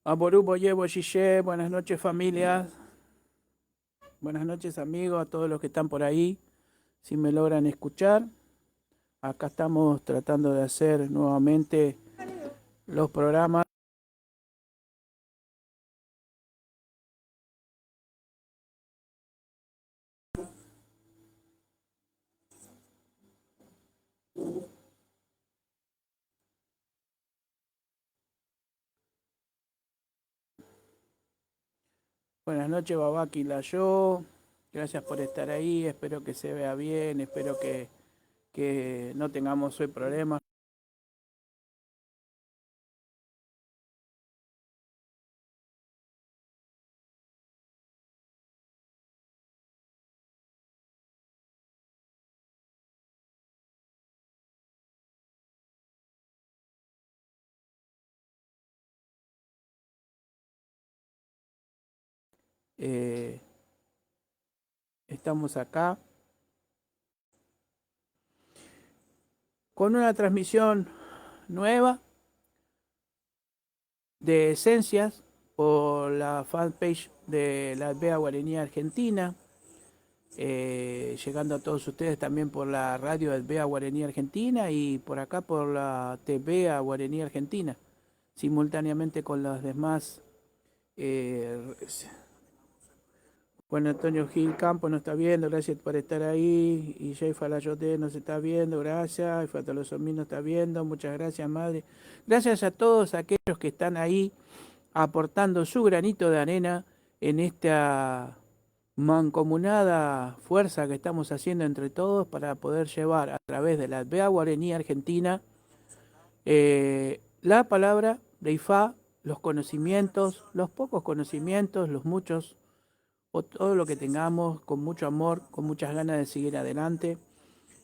Aborubo Yebo Shiye, buenas noches familias, buenas noches amigos, a todos los que están por ahí, si me logran escuchar. Acá estamos tratando de hacer nuevamente los programas. Buenas noches Babaki Layo, gracias por estar ahí, espero que se vea bien, espero que no tengamos hoy problemas. Eh, Estamos acá con una transmisión nueva de Esencias por la fanpage de la Albea Guaraní Argentina, llegando a todos ustedes también por la radio Albea Guaraní Argentina y por acá por la TV Guaraní Argentina, simultáneamente con las demás. eh, Juan Antonio Gil Campo nos está viendo, gracias por estar ahí. Y Jay Falayote nos está viendo, gracias. Y Fatalosomi nos está viendo, muchas gracias, madre. Gracias a todos aquellos que están ahí aportando su granito de arena en esta mancomunada fuerza que estamos haciendo entre todos para poder llevar a través de la Albea Guaraní Argentina la palabra de Ifá, los conocimientos, los pocos conocimientos, los muchos o todo lo que tengamos, con mucho amor, con muchas ganas de seguir adelante,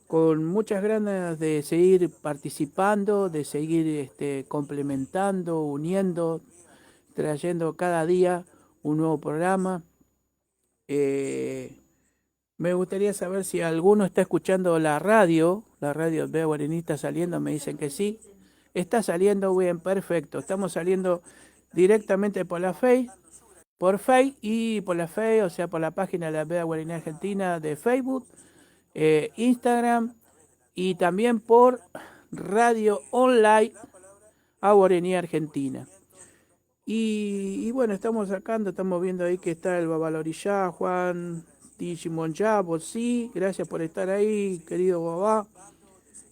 con muchas ganas de seguir participando, de seguir complementando, uniendo, trayendo cada día un nuevo programa. Eh, Me gustaría saber si alguno está escuchando la radio Veo Guaraní está saliendo, me dicen que sí. Está saliendo bien, perfecto. Estamos saliendo directamente por Face y por la Face, o sea, por la página de la Veda Guaraní Argentina de Facebook, Instagram y también por Radio Online a Guaraní Argentina. Y bueno, estamos sacando, estamos viendo ahí que está el Babalorillá, Juan Digimon vos sí, gracias por estar ahí, querido Babá.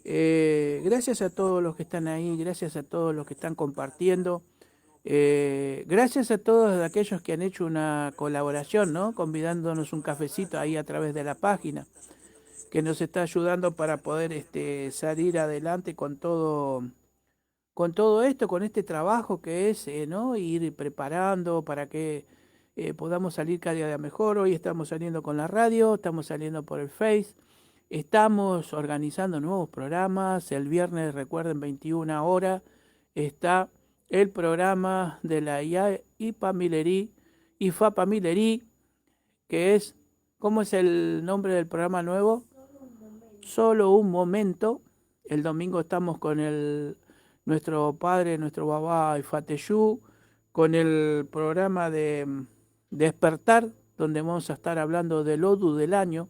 Gracias a todos los que están ahí, gracias a todos los que están compartiendo. Gracias a todos aquellos que han hecho una colaboración, ¿no? Convidándonos un cafecito ahí a través de la página, que nos está ayudando para poder salir adelante con todo esto, con este trabajo que es, ¿no? Ir preparando para que podamos salir cada día mejor. Hoy estamos saliendo con la radio, estamos saliendo por el Face, estamos organizando nuevos programas. El viernes, recuerden, 21 horas, está el programa de la IPA Milerí, IFAPA Milerí, que es, ¿cómo es el nombre del programa nuevo? Solo un momento. El domingo estamos con nuestro padre, nuestro babá Ifateyú, con el programa de Despertar, donde vamos a estar hablando del Odu del año,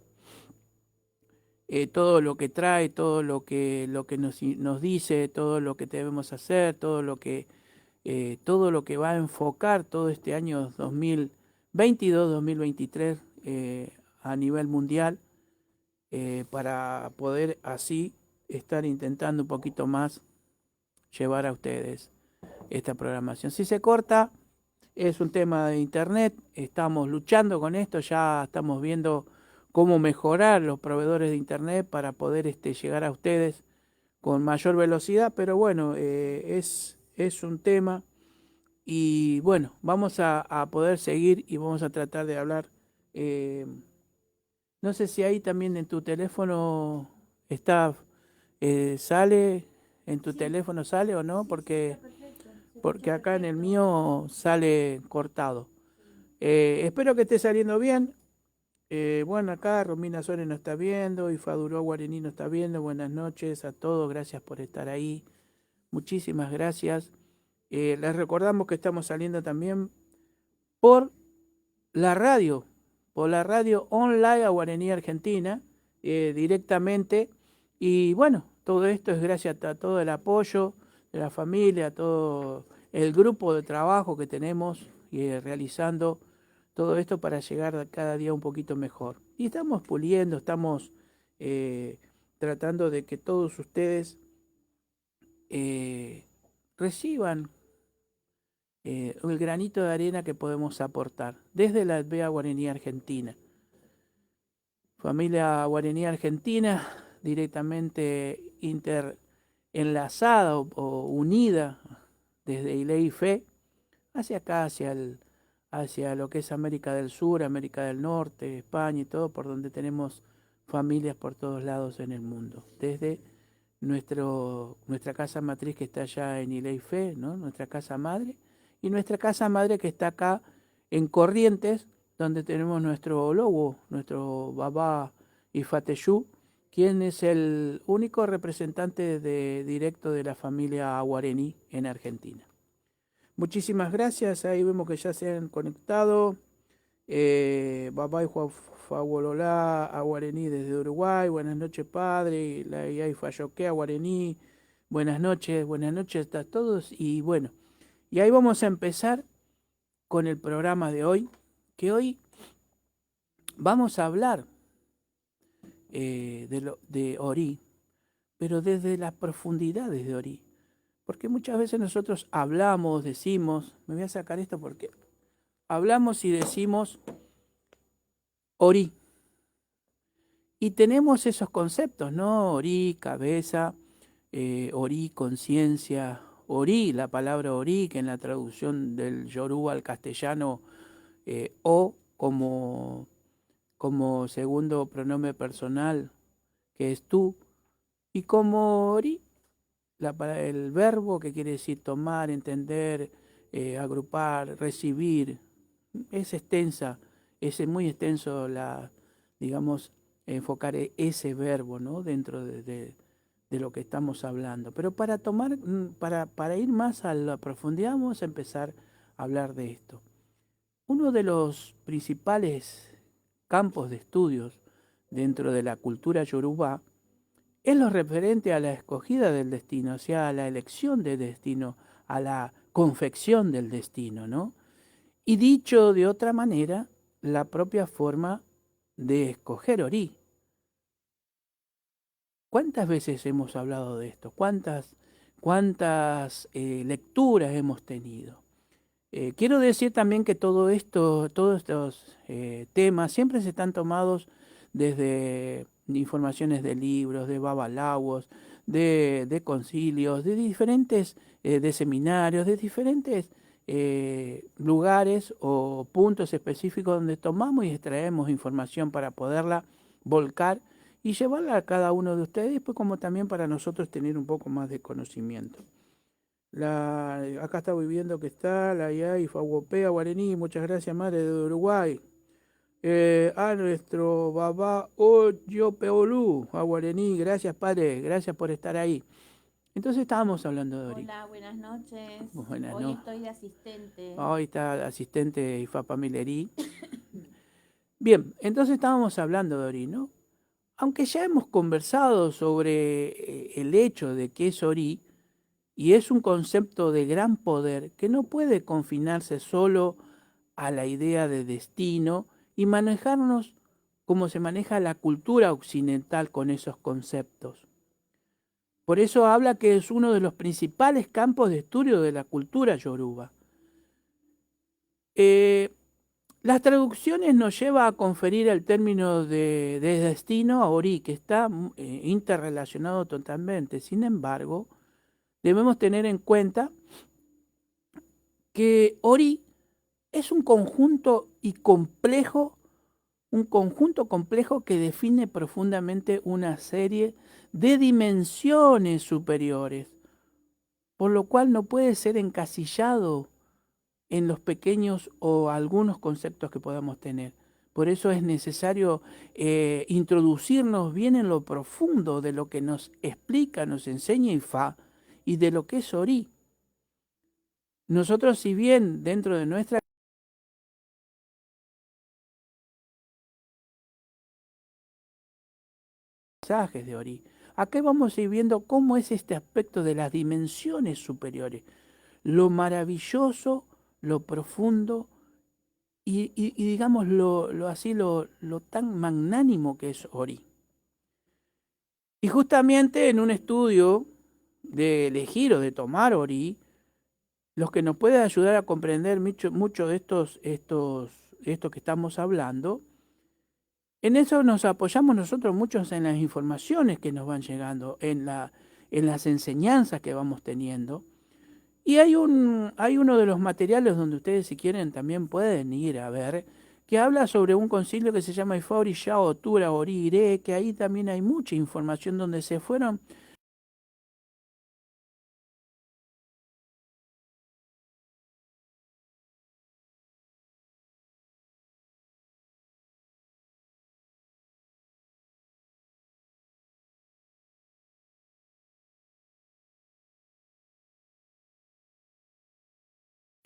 todo lo que trae, lo que nos dice, todo lo que debemos hacer, todo lo que va a enfocar todo este año 2022-2023 a nivel mundial, para poder así estar intentando un poquito más llevar a ustedes esta programación. Si se corta, es un tema de internet, estamos luchando con esto, ya estamos viendo cómo mejorar los proveedores de internet para poder llegar a ustedes con mayor velocidad, pero bueno, es un tema y bueno, vamos a poder seguir y vamos a tratar de hablar. eh, no sé si ahí también en tu teléfono está, sale, en tu teléfono sale o no, porque acá en el mío sale cortado. Espero que esté saliendo bien. Bueno, acá Romina Suárez nos está viendo y Faduró Guarení nos está viendo. Buenas noches a todos, gracias por estar ahí. Muchísimas gracias. Les recordamos que estamos saliendo también por la radio, online a Guaraní Argentina, directamente. Y bueno, todo esto es gracias a todo el apoyo de la familia, a todo el grupo de trabajo que tenemos realizando todo esto para llegar cada día un poquito mejor. Y estamos puliendo, estamos tratando de que todos ustedes reciban el granito de arena que podemos aportar desde la Alvea Guaraní Argentina. Familia Guaraní Argentina directamente interenlazada o unida desde Ilé y Fe hacia acá, hacia lo que es América del Sur, América del Norte, España y todo, por donde tenemos familias por todos lados en el mundo. Desde nuestra casa matriz que está allá en Ilé y Fe, ¿no? Nuestra casa madre, y nuestra casa madre que está acá en Corrientes, donde tenemos nuestro lobo, nuestro babá Ifateyú, quien es el único representante directo de la familia guaraní en Argentina. Muchísimas gracias, ahí vemos que ya se han conectado. Babá y Fawololá a Guaraní desde Uruguay, buenas noches padre, y Fayoque a Guaraní, buenas noches a todos y bueno, y ahí vamos a empezar con el programa de hoy, que hoy vamos a hablar de Orí, pero desde las profundidades de Orí. Porque muchas veces nosotros hablamos, decimos, me voy a sacar esto porque hablamos y decimos Orí. Y tenemos esos conceptos, ¿no? Orí, cabeza, Orí, conciencia, Orí, la palabra Orí, que en la traducción del yoruba al castellano, o como segundo pronombre personal, que es tú, y como Orí, el verbo que quiere decir tomar, entender, agrupar, recibir, es extensa, es muy extenso digamos, enfocar ese verbo, ¿no? Dentro de lo que estamos hablando. Pero para ir más a la profundidad, vamos a empezar a hablar de esto. Uno de los principales campos de estudios dentro de la cultura yoruba es lo referente a la escogida del destino, o sea, a la elección del destino, a la confección del destino, ¿no? Y dicho de otra manera, la propia forma de escoger Orí. ¿Cuántas veces hemos hablado de esto? ¿Cuántas lecturas hemos tenido? Quiero decir también que todos estos temas siempre se están tomados desde informaciones de libros, de babalawos, de concilios, de diferentes, de seminarios, de diferentes lugares o puntos específicos donde tomamos y extraemos información para poderla volcar y llevarla a cada uno de ustedes, pues como también para nosotros tener un poco más de conocimiento. Acá está viviendo que está la y Fawopea Guaraní, muchas gracias madre de Uruguay. A nuestro babá Oyo Peolú, a Guaraní, gracias padre, gracias por estar ahí. Entonces estábamos hablando de Orí. Hola, buenas noches. Hoy estoy de asistente. Hoy está asistente Ifa Milerí. Bien, entonces estábamos hablando de Orí, ¿no? Aunque ya hemos conversado sobre el hecho de que es Orí, y es un concepto de gran poder que no puede confinarse solo a la idea de destino y manejarnos como se maneja la cultura occidental con esos conceptos. Por eso habla que es uno de los principales campos de estudio de la cultura yoruba. Las traducciones nos lleva a conferir el término de destino a Orí, que está interrelacionado totalmente. Sin embargo, debemos tener en cuenta que Orí es un conjunto complejo que define profundamente una serie de dimensiones superiores, por lo cual no puede ser encasillado en los pequeños o algunos conceptos que podamos tener. Por eso es necesario introducirnos bien en lo profundo de lo que nos explica, nos enseña Ifá y de lo que es Orí. nosotros, si bien dentro de nuestra mensajes de Ori, acá vamos a ir viendo cómo es este aspecto de las dimensiones superiores, lo maravilloso, lo profundo y digamos lo tan magnánimo que es Ori. Y justamente en un estudio de elegir o de tomar Ori, los que nos pueden ayudar a comprender mucho de esto que estamos hablando, en eso nos apoyamos nosotros muchos en las informaciones que nos van llegando, en las enseñanzas que vamos teniendo. Y hay uno de los materiales donde ustedes, si quieren, también pueden ir a ver, que habla sobre un concilio que se llama Ifauri Shao Tura Ori Ire, que ahí también hay mucha información donde se fueron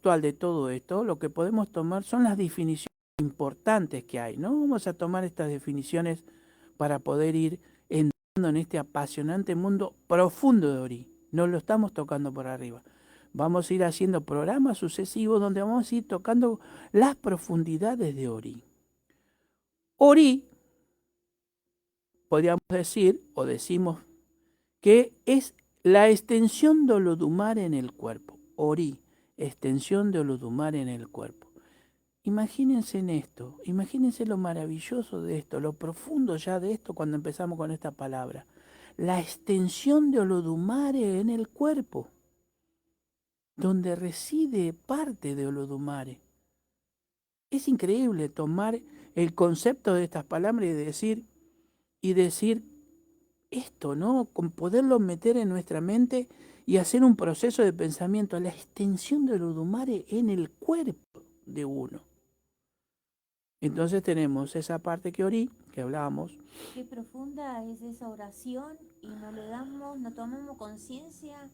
actual de todo esto. Lo que podemos tomar son las definiciones importantes que hay. No vamos a tomar estas definiciones para poder ir entrando en este apasionante mundo profundo de Ori. No lo estamos tocando por arriba. Vamos a ir haciendo programas sucesivos donde vamos a ir tocando las profundidades de Ori. Ori, podríamos decir, o decimos, que es la extensión de Olodumare en el cuerpo. Ori, extensión de Olodumare en el cuerpo. Imagínense en esto, imagínense lo maravilloso de esto, lo profundo ya de esto cuando empezamos con esta palabra. La extensión de Olodumare en el cuerpo, donde reside parte de Olodumare. Es increíble tomar el concepto de estas palabras y decir esto, ¿no? Con poderlo meter en nuestra mente y hacer un proceso de pensamiento, la extensión de Olodumare en el cuerpo de uno. Entonces tenemos esa parte que orí, que hablábamos. Qué profunda es esa oración y no tomamos conciencia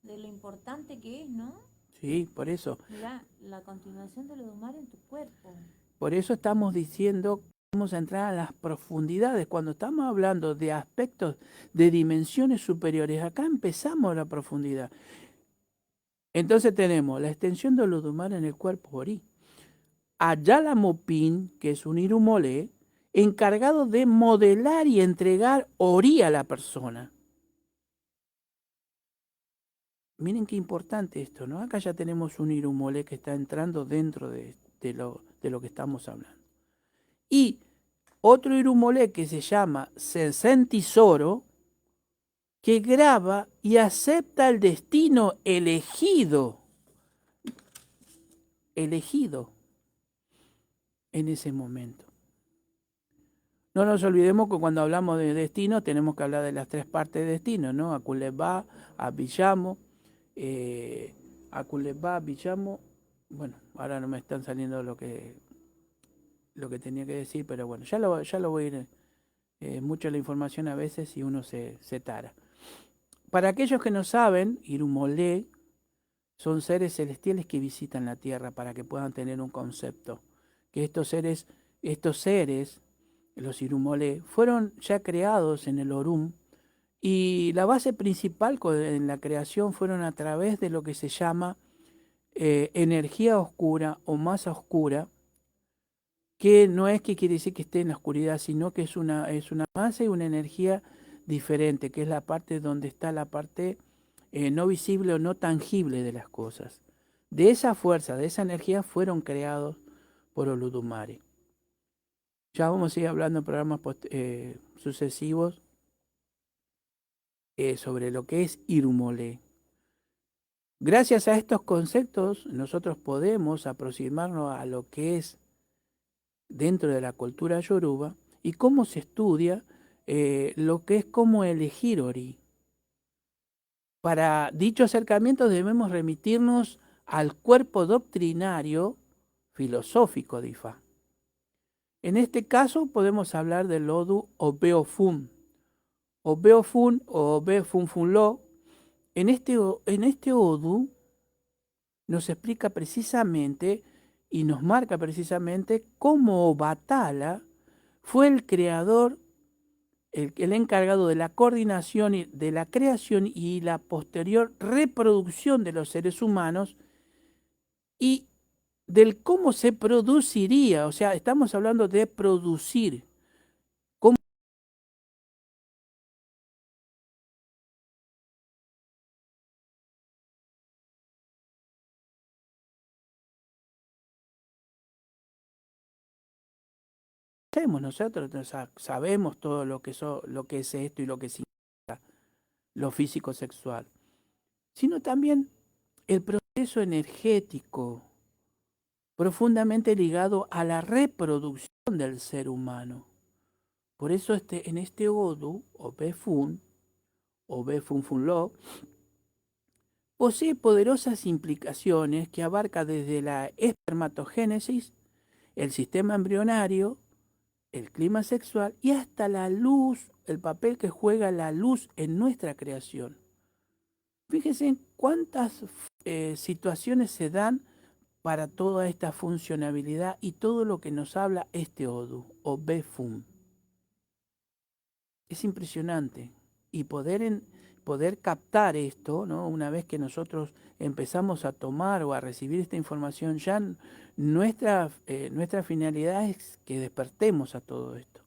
de lo importante que es, ¿no? Sí, por eso. Mirá, la continuación de lo domar en tu cuerpo. Por eso estamos diciendo que vamos a entrar a las profundidades. Cuando estamos hablando de aspectos de dimensiones superiores, acá empezamos la profundidad. Entonces tenemos la extensión de Olodumare en el cuerpo orí. Ayala Mopin, que es un irumolé, encargado de modelar y entregar Ori a la persona. Miren qué importante esto, ¿no? Acá ya tenemos un irumolé que está entrando dentro de lo que estamos hablando. Y otro irumolé que se llama Sensentisoro, que graba y acepta el destino elegido en ese momento. No nos olvidemos que cuando hablamos de destino tenemos que hablar de las tres partes de destino, ¿no? Aculebá, Abiyamo, Abiyamo. Bueno, ahora no me están saliendo lo que tenía que decir, pero bueno, ya lo voy a ir. Mucho la información a veces y uno se tara. Para aquellos que no saben, Irumolé son seres celestiales que visitan la tierra para que puedan tener un concepto. Que estos seres, los Irumolé, fueron ya creados en el Orum y la base principal en la creación fueron a través de lo que se llama energía oscura o masa oscura, que no es que quiere decir que esté en la oscuridad, sino que es una masa y una energía diferente, que es la parte donde está la parte no visible o no tangible de las cosas. De esa fuerza, de esa energía fueron creados por Olodumare. Ya vamos a ir hablando en programas sucesivos sobre lo que es Irumolé. Gracias a estos conceptos nosotros podemos aproximarnos a lo que es dentro de la cultura yoruba y cómo se estudia lo que es cómo elegir Ori. Para dicho acercamiento debemos remitirnos al cuerpo doctrinario filosófico de Ifá. En este caso podemos hablar del Odu Obeofun. Obeofun o Obefunfunlo. En este Odu nos explica precisamente y nos marca precisamente cómo Bathala fue el creador, el encargado de la coordinación y de la creación y la posterior reproducción de los seres humanos y del cómo se produciría, o sea, estamos hablando de producir. ¿Cómo hacemos nosotros? Sabemos todo lo que es esto y lo que significa lo físico sexual, sino también el proceso energético profundamente ligado a la reproducción del ser humano. Por eso en este Odu, o Befun Funlo, posee poderosas implicaciones que abarca desde la espermatogénesis, el sistema embrionario, el clima sexual y hasta la luz, el papel que juega la luz en nuestra creación. Fíjense en cuántas situaciones se dan para toda esta funcionabilidad y todo lo que nos habla este Odu o Befum. Es impresionante. Y poder captar esto, ¿no? Una vez que nosotros empezamos a tomar o a recibir esta información, ya nuestra finalidad es que despertemos a todo esto.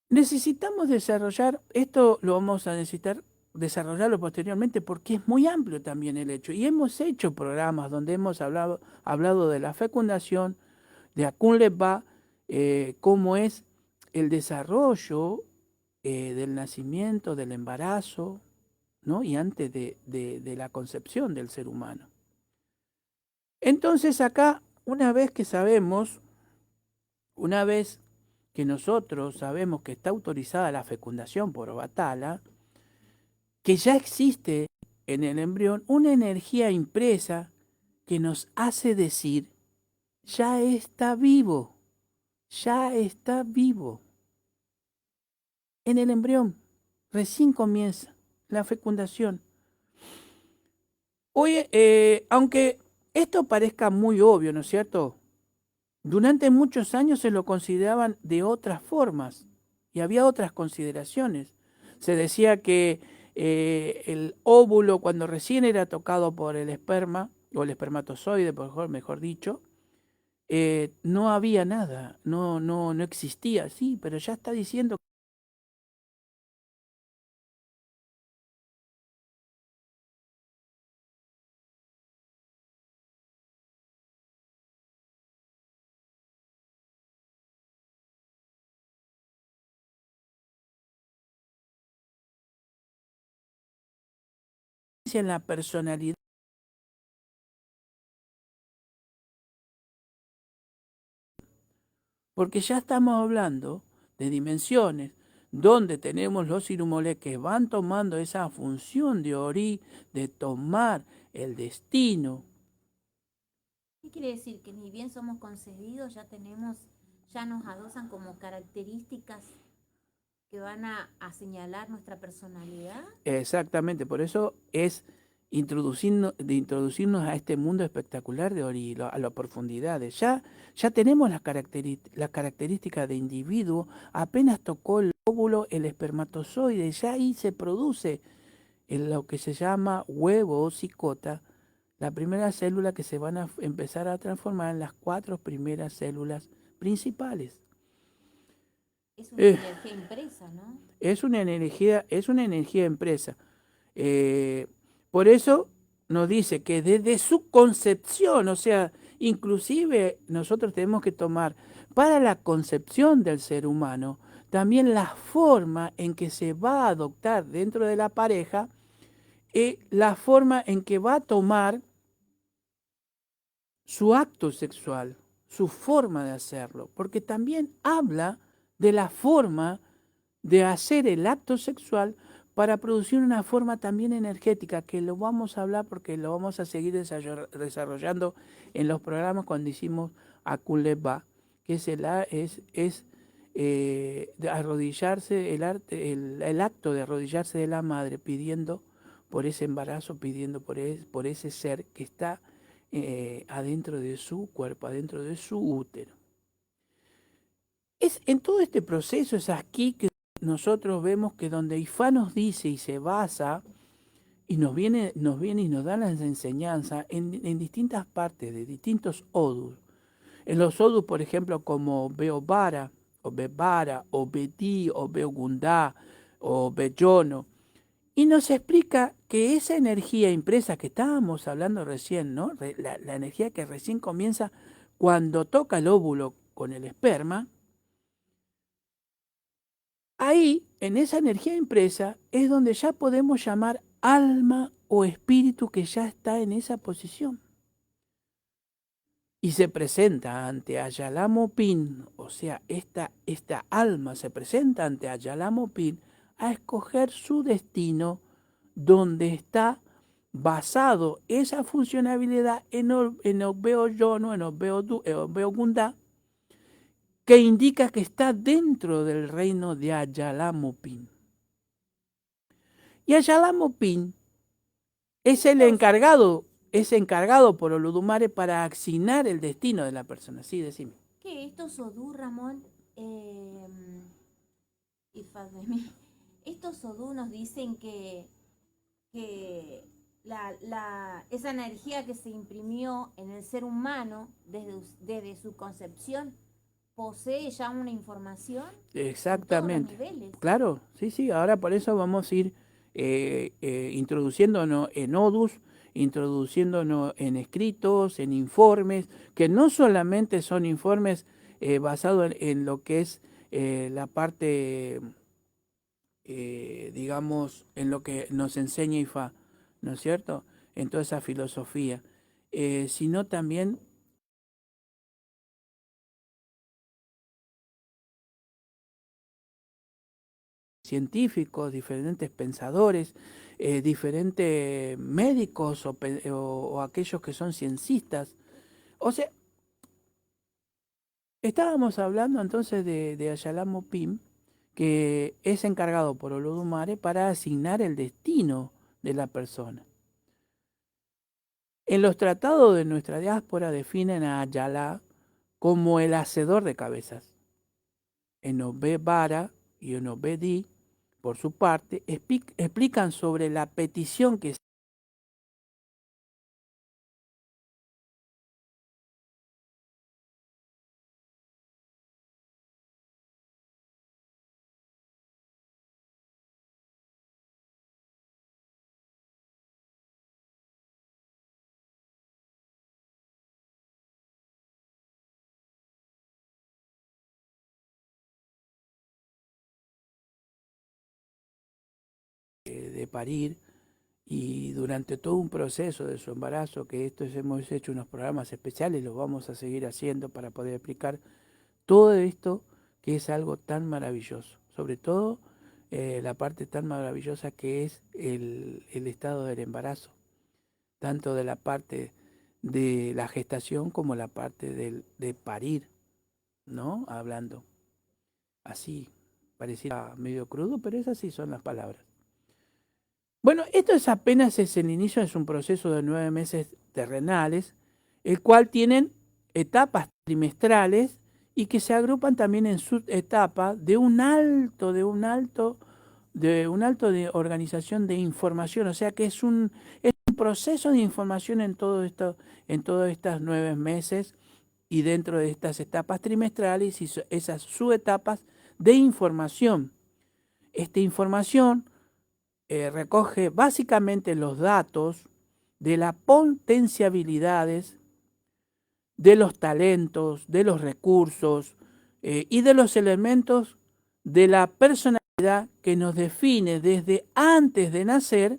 Necesitamos desarrollar, esto lo vamos a necesitar desarrollarlo posteriormente porque es muy amplio también el hecho. Y hemos hecho programas donde hemos hablado de la fecundación, de Akunleba, cómo es el desarrollo del nacimiento, del embarazo, ¿no? Y antes de la concepción del ser humano. Entonces acá, una vez que nosotros sabemos que está autorizada la fecundación por Bathala, que ya existe en el embrión una energía impresa que nos hace decir, ya está vivo, ya está vivo. En el embrión, recién comienza la fecundación. Oye, aunque esto parezca muy obvio, ¿no es cierto? Durante muchos años se lo consideraban de otras formas y había otras consideraciones. Se decía que el óvulo, cuando recién era tocado por el esperma, o el espermatozoide, mejor dicho, no había nada, no existía, sí, pero ya está diciendo que en la personalidad, porque ya estamos hablando de dimensiones donde tenemos los irumolé que van tomando esa función de Ori, de tomar el destino. ¿Qué quiere decir? Que ni bien somos concebidos, ya nos adosan como características que van a señalar nuestra personalidad. Exactamente, por eso es introducirnos a este mundo espectacular de Ori, a las profundidades. Ya tenemos las características de individuo, apenas tocó el óvulo, el espermatozoide, ya ahí se produce en lo que se llama huevo o cicota, la primera célula que se van a empezar a transformar en las 4 primeras células principales. Es una energía impresa, ¿no? Es una energía impresa. Por eso nos dice que desde su concepción, o sea, inclusive nosotros tenemos que tomar para la concepción del ser humano también la forma en que se va a adoptar dentro de la pareja y la forma en que va a tomar su acto sexual, su forma de hacerlo, porque también habla de la forma de hacer el acto sexual para producir una forma también energética, que lo vamos a hablar porque lo vamos a seguir desarrollando en los programas cuando hicimos Akuleba, que es de arrodillarse, el acto de arrodillarse de la madre pidiendo por ese embarazo, pidiendo por ese ser que está adentro de su cuerpo, adentro de su útero. En todo este proceso es aquí que nosotros vemos que donde Ifá nos dice y se basa y nos viene y nos da las enseñanzas en distintas partes de distintos odus. En los odus, por ejemplo, como Beobara, o Bebara, o Betí, o Beogundá, o Bellono, y nos explica que esa energía impresa que estábamos hablando recién, ¿no? La energía que recién comienza cuando toca el óvulo con el esperma, ahí, en esa energía impresa, es donde ya podemos llamar alma o espíritu que ya está en esa posición. Y se presenta ante Ayalamopin, o sea, esta alma se presenta ante Ayalamopin a escoger su destino donde está basado esa funcionalidad en Obeo Yono, en Obeo Gundá, que indica que está dentro del reino de Ayalamopin. Y Ayalamopin es el encargado, por Olodumare para asignar el destino de la persona. Sí, decime. Que estos odú, Ramón, y Fademi, estos odú nos dicen que esa energía que se imprimió en el ser humano desde su concepción posee ya una información en todos los Exactamente. niveles. Claro, sí. Ahora por eso vamos a ir introduciéndonos en odus, introduciéndonos en escritos, en informes, que no solamente son informes basados en lo que es la parte, digamos, en lo que nos enseña Ifá, ¿no es cierto? En toda esa filosofía, sino también científicos, diferentes pensadores, diferentes médicos o aquellos que son ciencistas. O sea, estábamos hablando entonces de Ayalamopim, que es encargado por Olodumare para asignar el destino de la persona. En los tratados de nuestra diáspora definen a Ayalá como el hacedor de cabezas. En Obé Bara y en Obé Di, por su parte, explican sobre la petición que de parir y durante todo un proceso de su embarazo, que hemos hecho unos programas especiales, los vamos a seguir haciendo para poder explicar todo esto que es algo tan maravilloso, sobre todo la parte tan maravillosa que es el estado del embarazo, tanto de la parte de la gestación como la parte de parir, ¿no? Hablando así, parecía medio crudo, pero esas sí son las palabras. Bueno, esto es apenas el inicio, es un proceso de 9 meses terrenales, el cual tienen etapas trimestrales y que se agrupan también en subetapas de un alto de organización de información, o sea que es un proceso de información en todo esto, en todos estos 9 meses y dentro de estas etapas trimestrales y esas subetapas de información. Esta información recoge básicamente los datos de las potencialidades, de los talentos, de los recursos y de los elementos de la personalidad que nos define desde antes de nacer,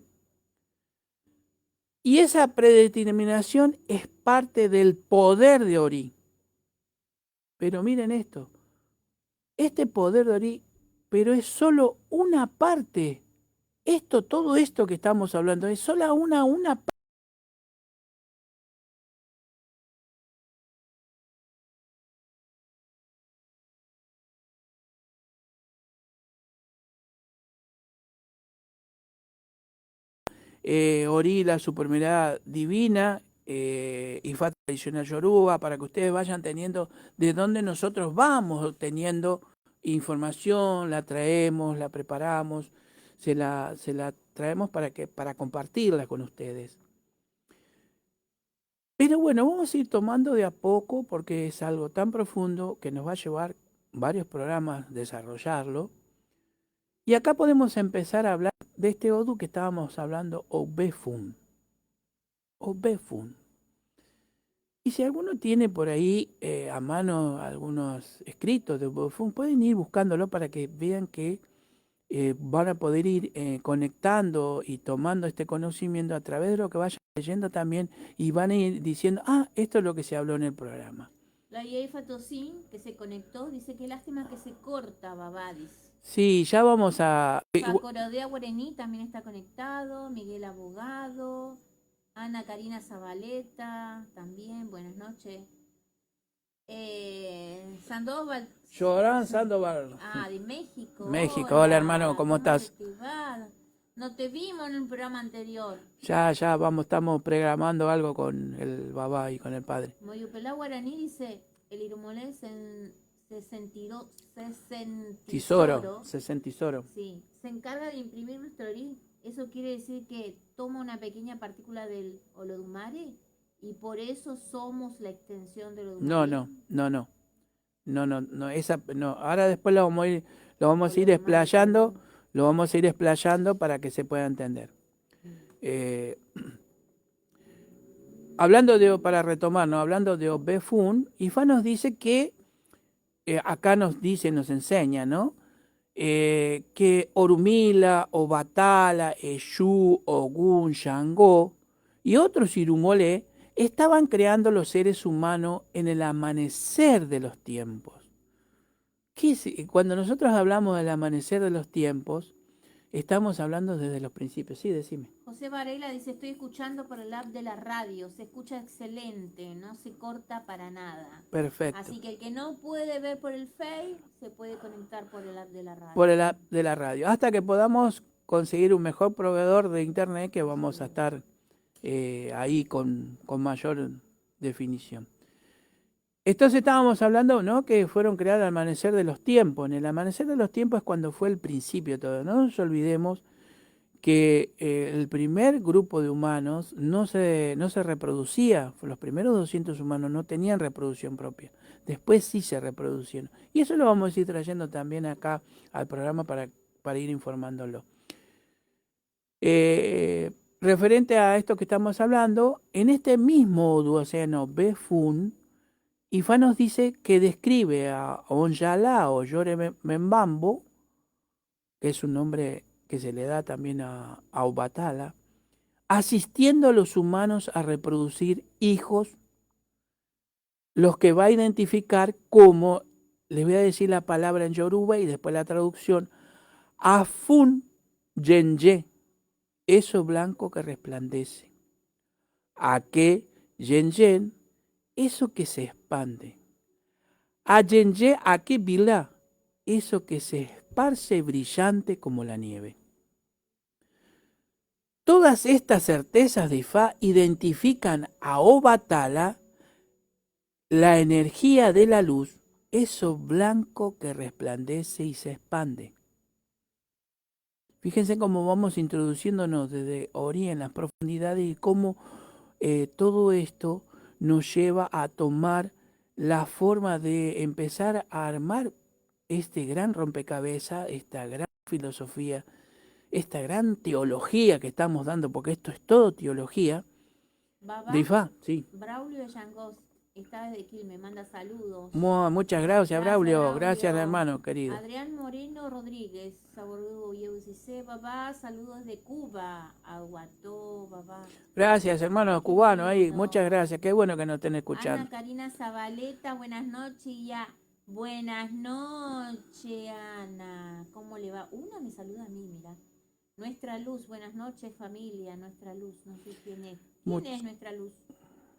y esa predeterminación es parte del poder de Ori. Pero miren esto, este poder de Ori, pero es solo una parte. Todo esto que estamos hablando, es solo una parte. Ori, la superioridad divina, Ifá tradicional Yoruba, para que ustedes vayan teniendo de dónde nosotros vamos teniendo información, la traemos, la preparamos, se la traemos para compartirla con ustedes. Pero bueno, vamos a ir tomando de a poco porque es algo tan profundo que nos va a llevar varios programas desarrollarlo. Y acá podemos empezar a hablar de este Odu que estábamos hablando, Obefun. Obefun. Y si alguno tiene por ahí a mano algunos escritos de Obefun, pueden ir buscándolo para que vean que van a poder ir conectando y tomando este conocimiento a través de lo que vayan leyendo también y van a ir diciendo, esto es lo que se habló en el programa. La Yeifa Tosin, que se conectó, dice que lástima que se corta, Babadis. Sí, ya vamos a... Corodea Guarení también está conectado, Miguel Abogado, Ana Karina Zabaleta, también, buenas noches. Sandoval. Llorán Sandoval. De México. México, hola hermano, ¿cómo estás? No te vimos en el programa anterior. Ya, estamos programando algo con el babá y con el padre. Moyupelá Guaraní dice, el Irumolé Tesoro. Sí, se encarga de imprimir nuestro orí. Eso quiere decir que toma una pequeña partícula del Olodumare y por eso somos la extensión del Olodumare. No. Ahora después lo vamos a ir explayando para que se pueda entender. Para retomar, ¿no? Hablando de Obefun, Ifá nos dice que acá nos enseña, ¿no? Que Orumila, Obatala, Eshu, Ogun, Shango y otros Irumolé estaban creando los seres humanos en el amanecer de los tiempos. Cuando nosotros hablamos del amanecer de los tiempos, estamos hablando desde los principios. Sí, decime. José Varela dice, estoy escuchando por el app de la radio, se escucha excelente, no se corta para nada. Perfecto. Así que el que no puede ver por el Face, se puede conectar por el app de la radio. Por el app de la radio, hasta que podamos conseguir un mejor proveedor de internet que vamos a estar ahí con mayor definición. Entonces estábamos hablando, ¿no? Que fueron creados al amanecer de los tiempos. En el amanecer de los tiempos es cuando fue el principio de todo. No nos olvidemos que el primer grupo de humanos no se reproducía. Los primeros 200 humanos no tenían reproducción propia. Después sí se reproducieron. Y eso lo vamos a ir trayendo también acá al programa para ir informándolo. Referente a esto que estamos hablando, en este mismo Oduoceno Befun, Ifá nos dice que describe a Onyala o Yore Membambo, que es un nombre que se le da también a Obatala, asistiendo a los humanos a reproducir hijos, los que va a identificar como, les voy a decir la palabra en Yoruba y después la traducción, Afun Yenye, eso blanco que resplandece. Ake Yenyen, eso que se expande. Ayenye Ake Bila, eso que se esparce brillante como la nieve. Todas estas certezas de Ifá identifican a Obatala, la energía de la luz, eso blanco que resplandece y se expande. Fíjense cómo vamos introduciéndonos desde Ori en las profundidades y cómo todo esto nos lleva a tomar la forma de empezar a armar este gran rompecabezas, esta gran filosofía, esta gran teología que estamos dando, porque esto es todo teología. Babá, de Ifá, sí. Braulio de Yangos está desde Quilmes, manda saludos. Muchas gracias, Braulio. Gracias, hermano querido. Adrián Moreno Rodríguez, Sabordugo Yeusise, babá, saludos de Cuba, Aguató, babá. Gracias, hermano cubano, ahí, muchas gracias, qué bueno que nos estén escuchando. Ana Karina Zabaleta, buenas noches, ya. Buenas noches, Ana. ¿Cómo le va? Una me saluda a mí, mira. Nuestra luz, buenas noches, familia, nuestra luz, no sé quién es. ¿Quién es nuestra luz?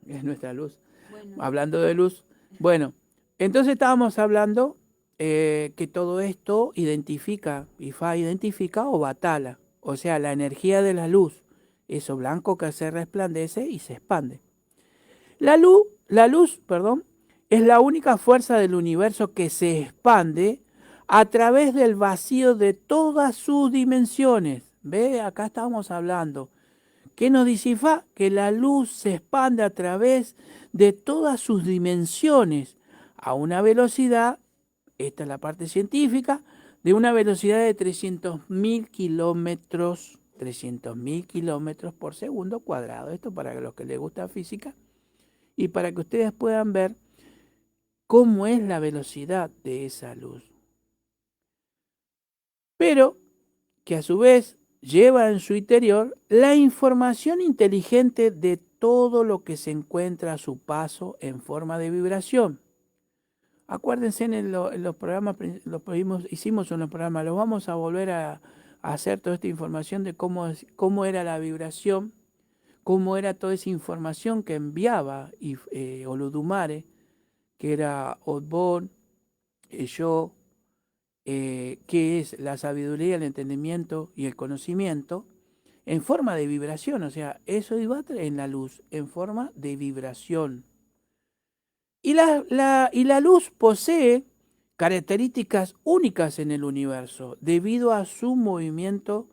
Es nuestra luz. Bueno. Hablando de luz. Bueno, entonces estábamos hablando que todo esto Ifá identifica Obatala, o sea, la energía de la luz, eso blanco que se resplandece y se expande. La luz, perdón, es la única fuerza del universo que se expande a través del vacío de todas sus dimensiones. ¿Ve? Acá estamos hablando. ¿Qué nos dice Ifá? Que la luz se expande a través de todas sus dimensiones a una velocidad, esta es la parte científica, de una velocidad de 300.000 kilómetros, 300.000 kilómetros por segundo cuadrado. Esto para los que les gusta física y para que ustedes puedan ver cómo es la velocidad de esa luz. Pero que a su vez lleva en su interior la información inteligente de todo lo que se encuentra a su paso en forma de vibración. Acuérdense en los programas, hicimos unos programas, los vamos a volver a hacer toda esta información de cómo era la vibración, cómo era toda esa información que enviaba Olodumare, que era Odbon, yo, que es la sabiduría, el entendimiento y el conocimiento, en forma de vibración, o sea, eso iba en la luz, en forma de vibración. Y la luz posee características únicas en el universo, debido a su movimiento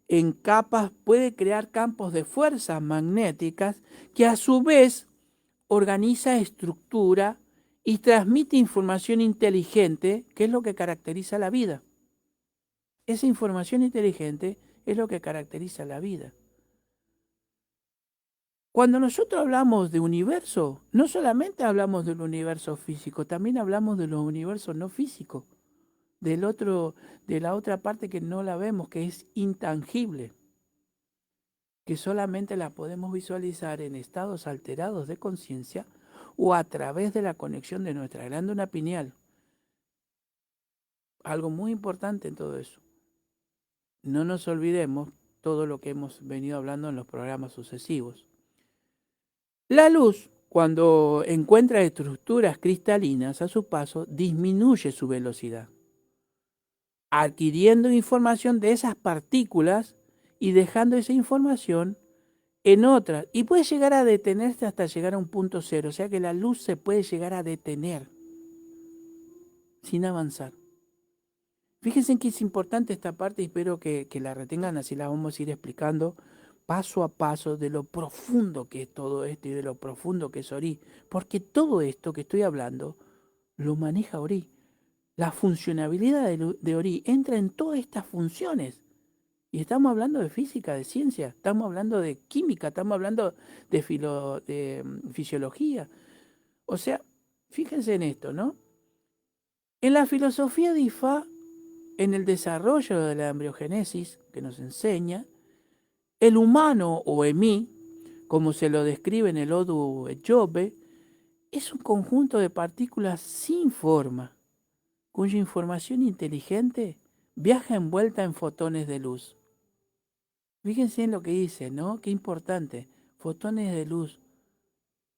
en capas, puede crear campos de fuerzas magnéticas que a su vez organiza estructura y transmite información inteligente, que es lo que caracteriza la vida. Esa información inteligente es lo que caracteriza la vida. Cuando nosotros hablamos de universo, no solamente hablamos del universo físico, también hablamos de los universos no físicos, de la otra parte que no la vemos, que es intangible, que solamente la podemos visualizar en estados alterados de conciencia o a través de la conexión de nuestra glándula pineal. Algo muy importante en todo eso. No nos olvidemos todo lo que hemos venido hablando en los programas sucesivos. La luz, cuando encuentra estructuras cristalinas a su paso, disminuye su velocidad, adquiriendo información de esas partículas y dejando esa información en otras. Y puede llegar a detenerse hasta llegar a un punto cero, o sea que la luz se puede llegar a detener sin avanzar. Fíjense que es importante esta parte y espero que la retengan, así la vamos a ir explicando paso a paso de lo profundo que es todo esto y de lo profundo que es Ori. Porque todo esto que estoy hablando lo maneja Ori. La funcionabilidad de Ori entra en todas estas funciones. Y estamos hablando de física, de ciencia, estamos hablando de química, estamos hablando de fisiología. O sea, fíjense en esto, ¿no? En la filosofía de Ifá, en el desarrollo de la embriogénesis que nos enseña, el humano o Emi, como se lo describe en el Odu Echobe, es un conjunto de partículas sin forma, cuya información inteligente viaja envuelta en fotones de luz. Fíjense en lo que dice, ¿no? Qué importante. Fotones de luz.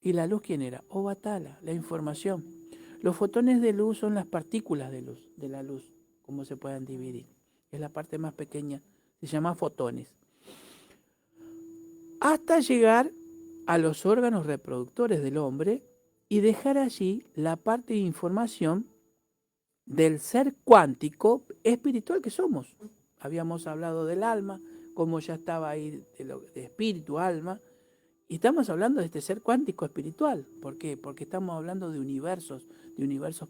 ¿Y la luz quién era? Obatala, la información. Los fotones de luz son las partículas de luz, de la luz, como se pueden dividir. Es la parte más pequeña, se llama fotones. Hasta llegar a los órganos reproductores del hombre y dejar allí la parte de información del ser cuántico espiritual que somos. Habíamos hablado del alma, como ya estaba ahí de espíritu, alma, y estamos hablando de este ser cuántico espiritual. ¿Por qué? Porque estamos hablando de universos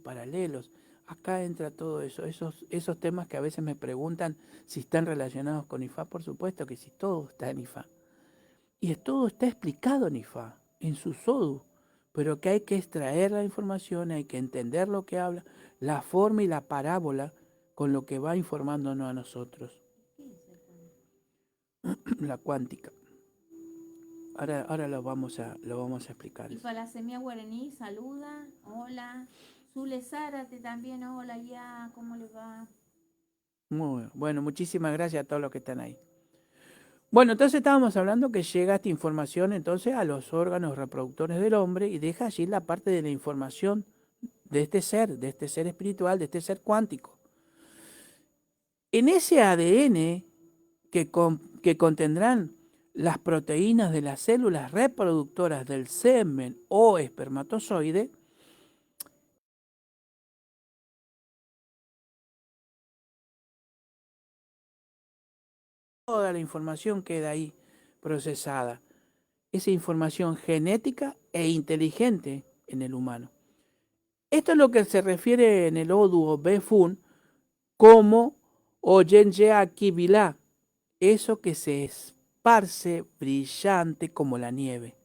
paralelos. Acá entra todo eso, esos temas que a veces me preguntan si están relacionados con Ifá. Por supuesto que sí, todo está en Ifá. Y todo está explicado en Ifá, en su Sodu, pero que hay que extraer la información, hay que entender lo que habla, la forma y la parábola con lo que va informándonos a nosotros. La cuántica. Ahora lo vamos a explicar. Y para la semilla guaraní, saluda, hola. Zule Zárate también, hola ya, ¿cómo le va? Muy bien. Bueno, muchísimas gracias a todos los que están ahí. Bueno, entonces estábamos hablando que llega esta información entonces a los órganos reproductores del hombre y deja allí la parte de la información de este ser espiritual, de este ser cuántico. En ese ADN que contendrán las proteínas de las células reproductoras del semen o espermatozoide, toda la información queda ahí procesada. Esa información genética e inteligente en el humano. Esto es lo que se refiere en el Odu o Befun como Oyenjeaki Vilá, eso que se esparce brillante como la nieve.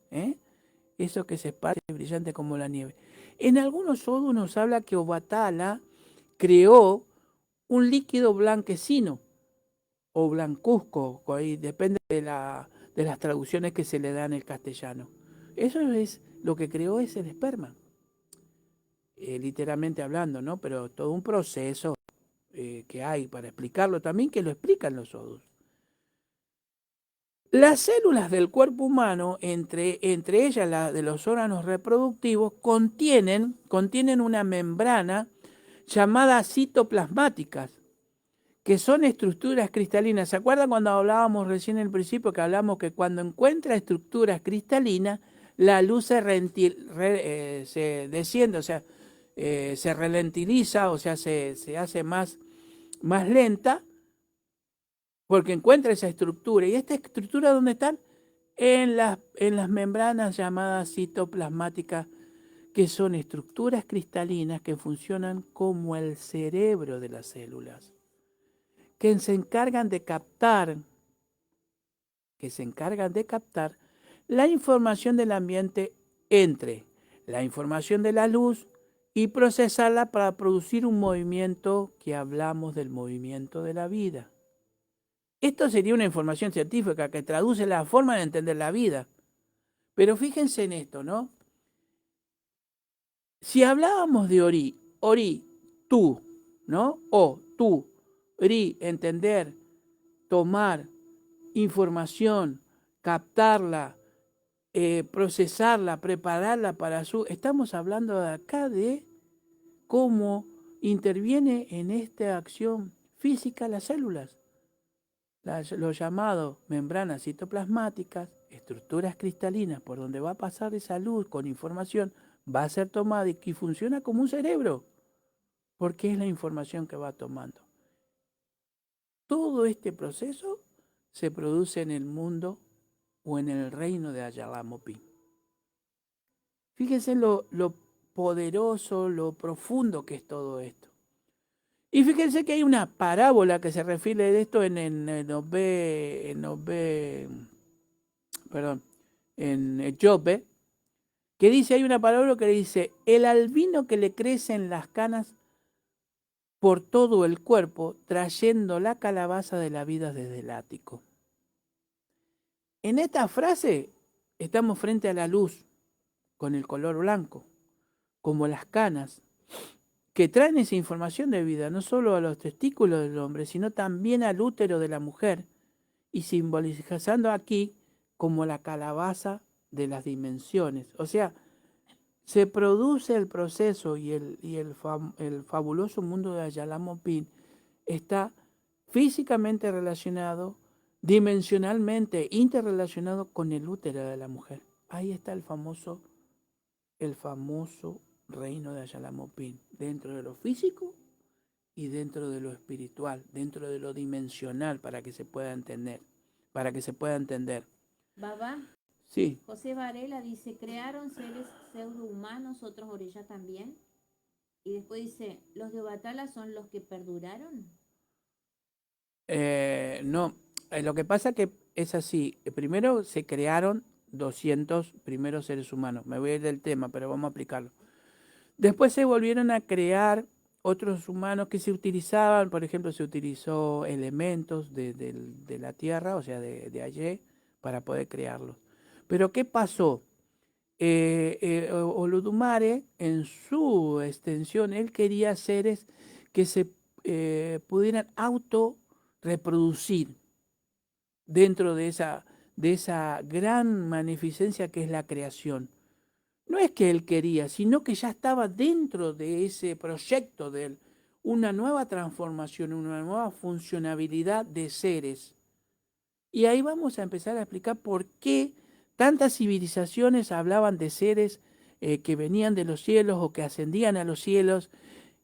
Eso que se esparce brillante como la nieve. En algunos Odu nos habla que Obatala creó un líquido blanquecino o blancuzco, ahí depende de las traducciones que se le dan en el castellano. Eso es lo que creó es el esperma, literalmente hablando, ¿no? Pero todo un proceso que hay para explicarlo también, que lo explican los odus. Las células del cuerpo humano, entre ellas las de los órganos reproductivos, contienen una membrana llamada citoplasmáticas, que son estructuras cristalinas. ¿Se acuerdan cuando hablábamos recién en el principio que hablamos que cuando encuentra estructuras cristalinas, la luz se desciende, o sea, se ralentiza, o sea, se hace más lenta, porque encuentra esa estructura. ¿Y esta estructura dónde están? En las membranas llamadas citoplasmáticas, que son estructuras cristalinas que funcionan como el cerebro de las células, que se encargan de captar la información del ambiente entre la información de la luz y procesarla para producir un movimiento que hablamos del movimiento de la vida. Esto sería una información científica que traduce la forma de entender la vida. Pero fíjense en esto, ¿no? Si hablábamos de ori, tú, ¿no? O, tú, ri, entender, tomar información, captarla, procesarla, prepararla para su... Estamos hablando de acá de cómo interviene en esta acción física las células. Lo llamado membranas citoplasmáticas, estructuras cristalinas por donde va a pasar esa luz con información, va a ser tomada y funciona como un cerebro, porque es la información que va tomando. Todo este proceso se produce en el mundo o en el reino de Ayalamopí. Fíjense lo poderoso, lo profundo que es todo esto. Y fíjense que hay una parábola que se refiere a esto en Job, que dice, hay una parábola que dice, el albino que le crecen las canas por todo el cuerpo, trayendo la calabaza de la vida desde el ático. En esta frase estamos frente a la luz, con el color blanco, como las canas, que traen esa información de vida, no solo a los testículos del hombre, sino también al útero de la mujer, y simbolizando aquí como la calabaza de las dimensiones. O sea, se produce el proceso y el fabuloso mundo de Ayalamopín está físicamente relacionado, dimensionalmente interrelacionado con el útero de la mujer. Ahí está el famoso reino de Ayalamopín, dentro de lo físico y dentro de lo espiritual, dentro de lo dimensional, para que se pueda entender. Baba, Sí. José Varela dice, crearon seres pseudohumanos, otros orillas también. Y después dice, ¿los de Obatala son los que perduraron? No, lo que pasa que es así. Primero se crearon 200 primeros seres humanos. Me voy a ir del tema, pero vamos a aplicarlo. Después se volvieron a crear otros humanos que se utilizaban, por ejemplo, se utilizó elementos de la tierra, o sea, de allí, para poder crearlos. Pero ¿qué pasó? Olodumare, en su extensión, él quería seres que se pudieran auto-reproducir dentro de esa gran magnificencia que es la creación. No es que él quería, sino que ya estaba dentro de ese proyecto de él, una nueva transformación, una nueva funcionabilidad de seres Y ahí vamos a empezar a explicar por qué tantas civilizaciones hablaban de seres que venían de los cielos o que ascendían a los cielos.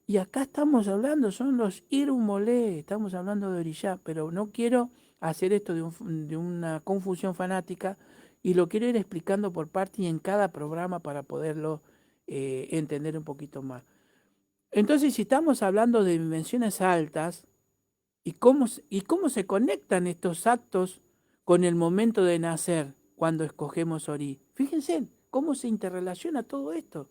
Y acá estamos hablando, son los Irumolé, estamos hablando de Orishá, pero no quiero hacer esto de una confusión fanática y lo quiero ir explicando por parte y en cada programa para poderlo entender un poquito más. Entonces, si estamos hablando de dimensiones altas, y cómo se conectan estos actos con el momento de nacer cuando escogemos Ori? Fíjense cómo se interrelaciona todo esto.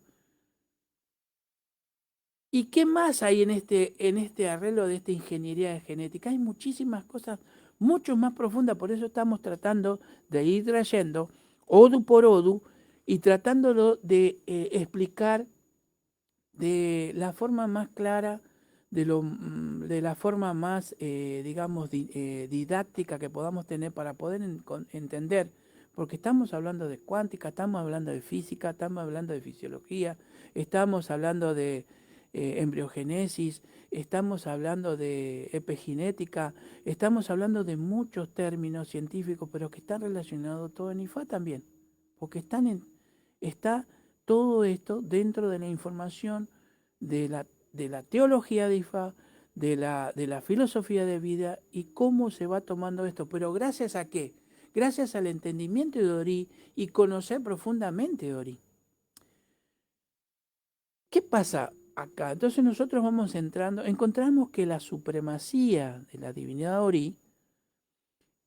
¿Y qué más hay en este arreglo de esta ingeniería genética? Hay muchísimas cosas mucho más profundas, por eso estamos tratando de ir trayendo Odu por Odu y tratándolo de explicar de la forma más clara, de la forma más, digamos, didáctica que podamos tener para poder entender, porque estamos hablando de cuántica, estamos hablando de física, estamos hablando de fisiología, estamos hablando de embriogénesis, estamos hablando de epigenética, estamos hablando de muchos términos científicos, pero que están relacionados todo en IFA también, porque está todo esto dentro de la información de la teología de IFA, de la filosofía de vida y cómo se va tomando esto. Pero ¿gracias a qué? Gracias al entendimiento de Ori y conocer profundamente Ori. ¿Qué pasa acá? Entonces nosotros vamos entrando, encontramos que la supremacía de la divinidad Ori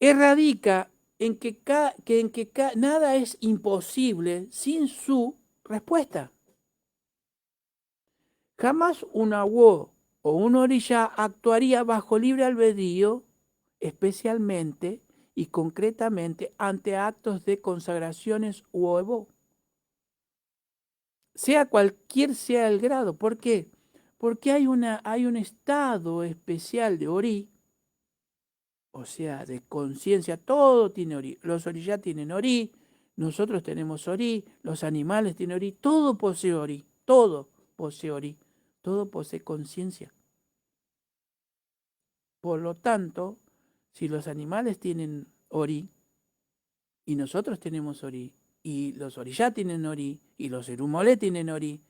radica en que nada es imposible sin su respuesta. Jamás un agua o un orilla actuaría bajo libre albedrío, especialmente y concretamente ante actos de consagraciones u evo, sea cualquier sea el grado. ¿Por qué? Porque hay un estado especial de Ori, o sea, de conciencia, todo tiene Ori. Los orillá tienen Ori, nosotros tenemos Ori, los animales tienen Ori, todo posee Ori, todo posee Ori, todo posee conciencia. Por lo tanto, si los animales tienen Ori, y nosotros tenemos Ori, y los Oriyá tienen Ori, y los Erumolé tienen Ori,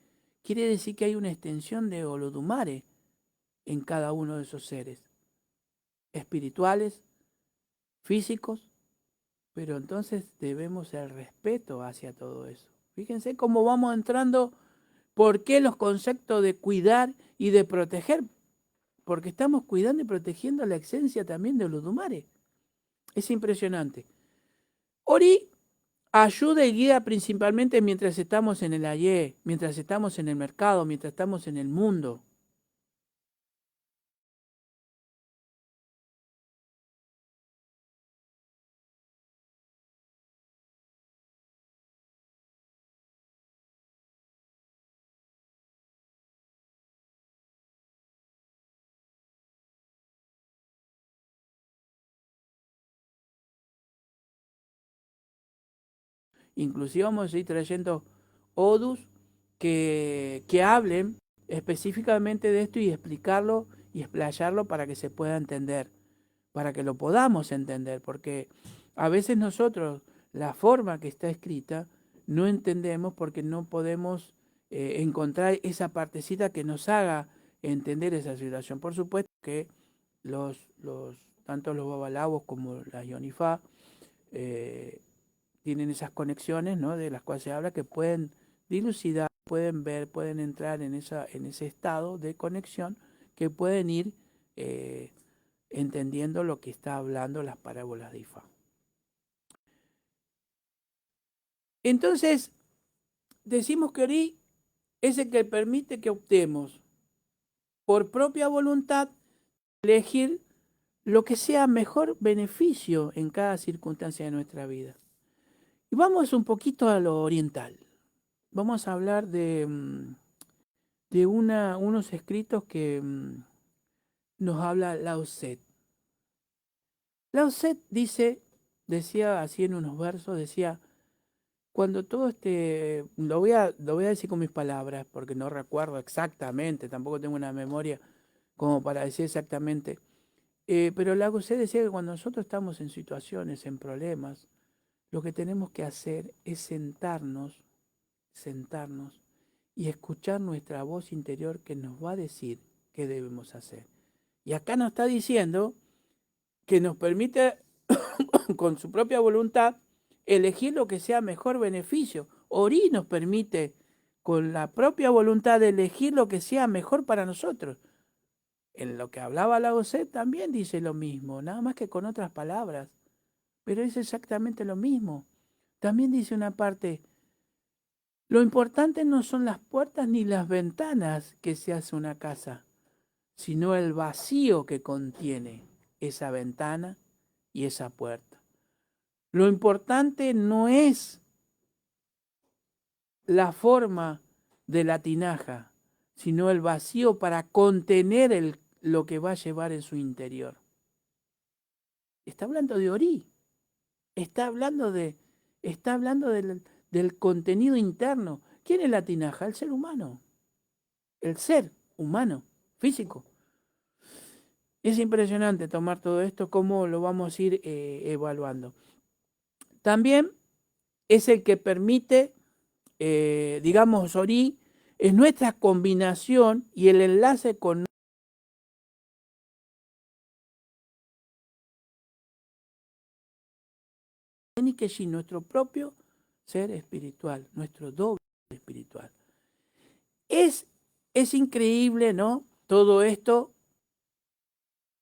quiere decir que hay una extensión de Olodumare en cada uno de esos seres, espirituales, físicos, pero entonces debemos el respeto hacia todo eso. Fíjense cómo vamos entrando, por qué los conceptos de cuidar y de proteger, porque estamos cuidando y protegiendo la esencia también de Olodumare. Es impresionante. Ori ayuda y guía principalmente mientras estamos en el ayer, mientras estamos en el mercado, mientras estamos en el mundo. Inclusive vamos a ir trayendo odus que hablen específicamente de esto y explicarlo y explayarlo para que se pueda entender, para que lo podamos entender, porque a veces nosotros la forma que está escrita no entendemos porque no podemos encontrar esa partecita que nos haga entender esa situación. Por supuesto que tanto los babalabos como las yonifá eh, tienen esas conexiones, ¿no?, de las cuales se habla, que pueden dilucidar, pueden ver, pueden entrar en ese estado de conexión, que pueden ir entendiendo lo que está hablando las parábolas de Ifá. Entonces, decimos que Ori es el que permite que optemos por propia voluntad elegir lo que sea mejor beneficio en cada circunstancia de nuestra vida. Y vamos un poquito a lo oriental. Vamos a hablar de unos escritos que nos habla Lao Tse. Lao Tse decía así en unos versos, decía, cuando todo lo voy a decir con mis palabras, porque no recuerdo exactamente, tampoco tengo una memoria como para decir exactamente. Pero Lao Tse decía que cuando nosotros estamos en situaciones, en problemas, lo que tenemos que hacer es sentarnos y escuchar nuestra voz interior que nos va a decir qué debemos hacer. Y acá nos está diciendo que nos permite con su propia voluntad elegir lo que sea mejor beneficio. Ori nos permite con la propia voluntad de elegir lo que sea mejor para nosotros. En lo que hablaba Lao Tse también dice lo mismo, nada más que con otras palabras, pero es exactamente lo mismo. También dice una parte, lo importante no son las puertas ni las ventanas que se hace una casa, sino el vacío que contiene esa ventana y esa puerta. Lo importante no es la forma de la tinaja, sino el vacío para contener lo que va a llevar en su interior. Está hablando de Ori, está hablando del contenido interno. ¿Quién es la tinaja? El ser humano, el ser humano, físico. Es impresionante tomar todo esto, cómo lo vamos a ir evaluando. También es el que permite, digamos, Ori, es nuestra combinación y el enlace con Nikeshi, nuestro propio ser espiritual, nuestro doble espiritual. Es increíble, ¿no? Todo esto,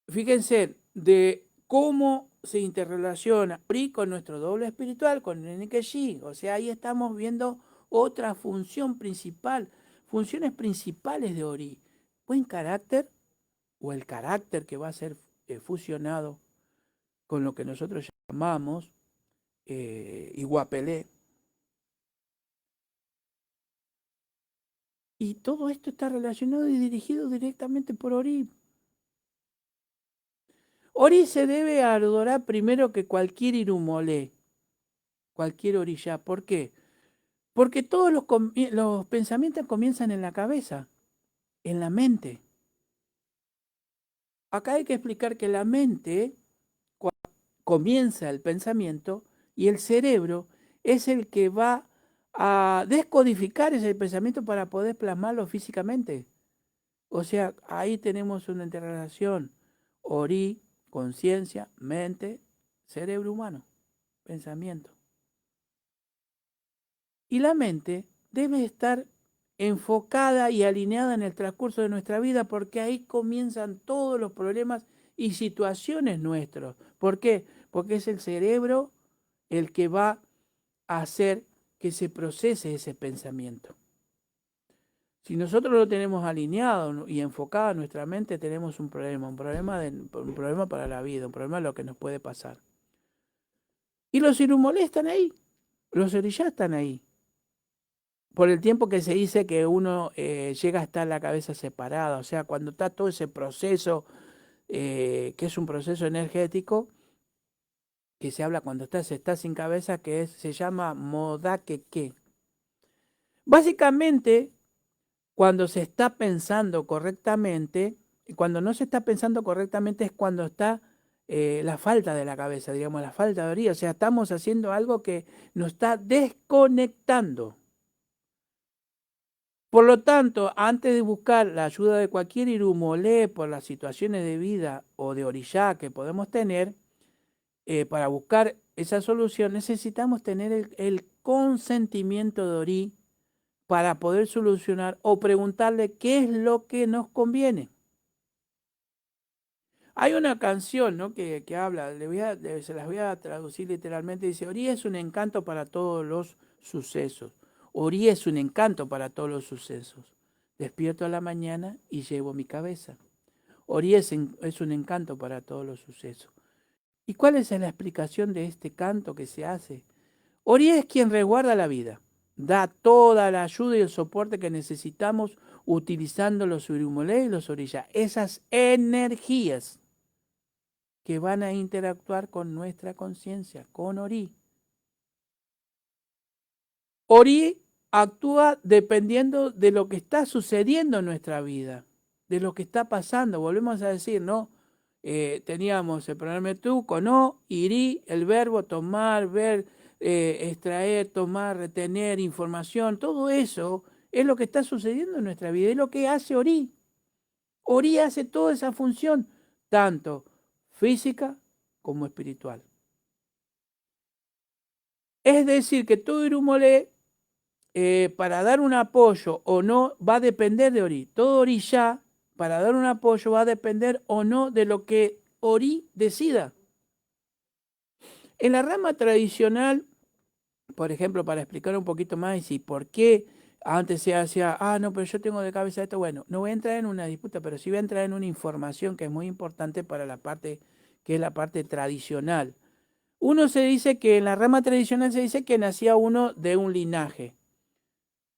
fíjense, de cómo se interrelaciona Ori con nuestro doble espiritual, con el Nikeshi. O sea, ahí estamos viendo otra función principal, funciones principales de Ori. Buen carácter, o el carácter que va a ser fusionado con lo que nosotros llamamos Iguapelé. Y todo esto está relacionado y dirigido directamente por Ori. Ori se debe adorar primero que cualquier irumolé, cualquier orilla. ¿Por qué? Porque todos los pensamientos comienzan en la cabeza, en la mente. Acá hay que explicar que la mente comienza el pensamiento y el cerebro es el que va a descodificar ese pensamiento para poder plasmarlo físicamente. O sea, ahí tenemos una interrelación. Ori, conciencia, mente, cerebro humano, pensamiento. Y la mente debe estar enfocada y alineada en el transcurso de nuestra vida porque ahí comienzan todos los problemas y situaciones nuestros. ¿Por qué? Porque es el cerebro el que va a hacer que se procese ese pensamiento. Si nosotros lo tenemos alineado y enfocado en nuestra mente, tenemos un problema para la vida, un problema de lo que nos puede pasar. Y los irumolés están ahí, los orillás están ahí. Por el tiempo que se dice que uno llega a estar la cabeza separada, o sea, cuando está todo ese proceso, que es un proceso energético, que se habla cuando se está sin cabeza, se llama modakeke. Básicamente, cuando se está pensando correctamente, y cuando no se está pensando correctamente es cuando está la falta de la cabeza, digamos, la falta de orilla. O sea, estamos haciendo algo que nos está desconectando. Por lo tanto, antes de buscar la ayuda de cualquier irumolé por las situaciones de vida o de orillá que podemos tener, para buscar esa solución necesitamos tener el consentimiento de Ori para poder solucionar o preguntarle qué es lo que nos conviene. Hay una canción, ¿no?, que habla, se las voy a traducir literalmente, dice, Ori es un encanto para todos los sucesos. Ori es un encanto para todos los sucesos. Despierto a la mañana y llevo mi cabeza. Ori es un encanto para todos los sucesos. ¿Y cuál es la explicación de este canto que se hace? Ori es quien resguarda la vida, da toda la ayuda y el soporte que necesitamos utilizando los urumolé y los orillá, esas energías que van a interactuar con nuestra conciencia, con Ori. Ori actúa dependiendo de lo que está sucediendo en nuestra vida, de lo que está pasando. Volvemos a decir, ¿no? teníamos el pronombre tú con o, irí, el verbo tomar, ver, extraer, tomar, retener, información, todo eso es lo que está sucediendo en nuestra vida, es lo que hace Orí. Orí hace toda esa función, tanto física como espiritual. Es decir, que todo Irumolé, para dar un apoyo o no, va a depender de Orí. Todo Orí ya, para dar un apoyo, va a depender o no de lo que Orí decida. En la rama tradicional, por ejemplo, para explicar un poquito más y por qué antes se hacía, no, pero yo tengo de cabeza esto, bueno, no voy a entrar en una disputa, pero sí voy a entrar en una información que es muy importante para la parte, que es la parte tradicional. Uno se dice que en la rama tradicional se dice que nacía uno de un linaje